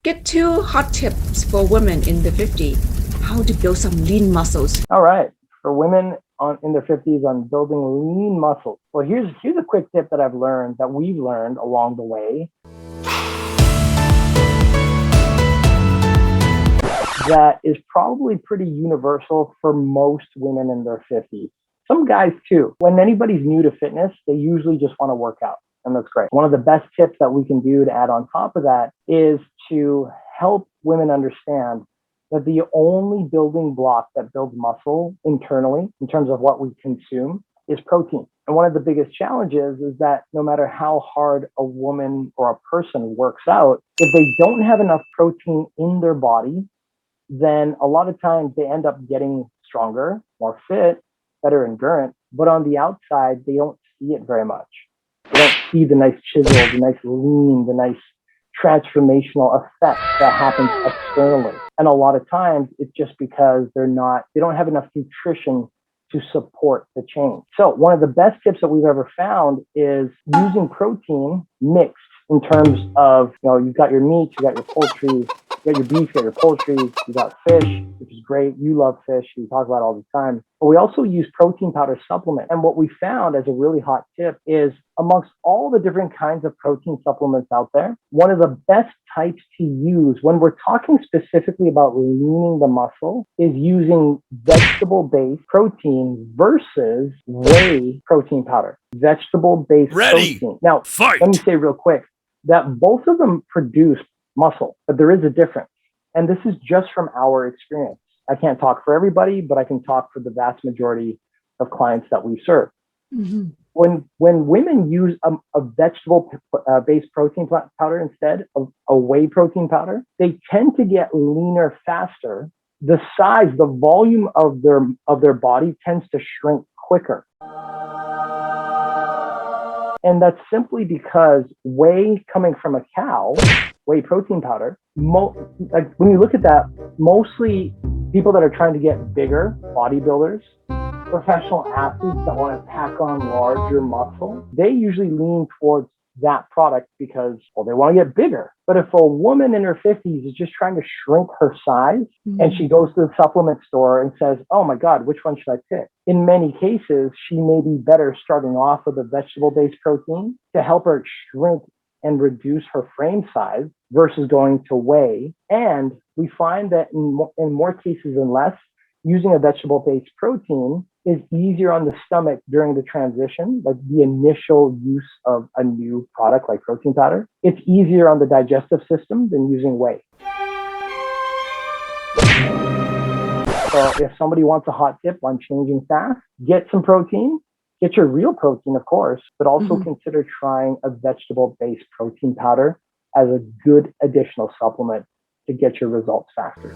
get 2 hot tips for women in the 50s. How to build some lean muscles. All right. For women in their 50s on building lean muscles. Well, here's a quick tip that we've learned along the way. That is probably pretty universal for most women in their 50s. Some guys too. When anybody's new to fitness, they usually just want to work out. And that's great. One of the best tips that we can do to add on top of that is to help women understand that the only building block that builds muscle internally in terms of what we consume is protein. And one of the biggest challenges is that no matter how hard a woman or a person works out, if they don't have enough protein in their body, then a lot of times they end up getting stronger, more fit, better endurance. But on the outside, they don't see it very much. They don't see the nice chisel, the nice lean, the nice transformational effect that happens externally. And a lot of times it's just because they don't have enough nutrition to support the change. So one of the best tips that we've ever found is using protein mixed in terms of, you've got your meat, you got your poultry, you got your beef, you got your poultry, you got fish, which is great. You love fish. You talk about it all the time. But we also use protein powder supplement. And what we found as a really hot tip is amongst all the different kinds of protein supplements out there, one of the best types to use when we're talking specifically about leaning the muscle is using vegetable-based protein versus whey protein powder. Vegetable-based protein. Now, let me say real quick that both of them produce muscle, but there is a difference. And this is just from our experience. I can't talk for everybody, but I can talk for the vast majority of clients that we serve. Mm-hmm. When women use a vegetable-based protein powder instead of a whey protein powder, they tend to get leaner faster. The size, the volume of their body tends to shrink quicker. And that's simply because whey coming from a cow, whey protein powder, when you look at that, mostly people that are trying to get bigger, bodybuilders, professional athletes that want to pack on larger muscle, they usually lean towards that product because, they want to get bigger. But if a woman in her 50s is just trying to shrink her size and she goes to the supplement store and says, oh my God, which one should I pick? In many cases, she may be better starting off with a vegetable-based protein to help her shrink and reduce her frame size versus going to whey. And we find that in more cases than less, using a vegetable-based protein is easier on the stomach during the transition, like the initial use of a new product like protein powder. It's easier on the digestive system than using whey. So if somebody wants a hot tip on changing fast, get some protein. Get your real protein, of course, but also consider trying a vegetable-based protein powder as a good additional supplement to get your results faster.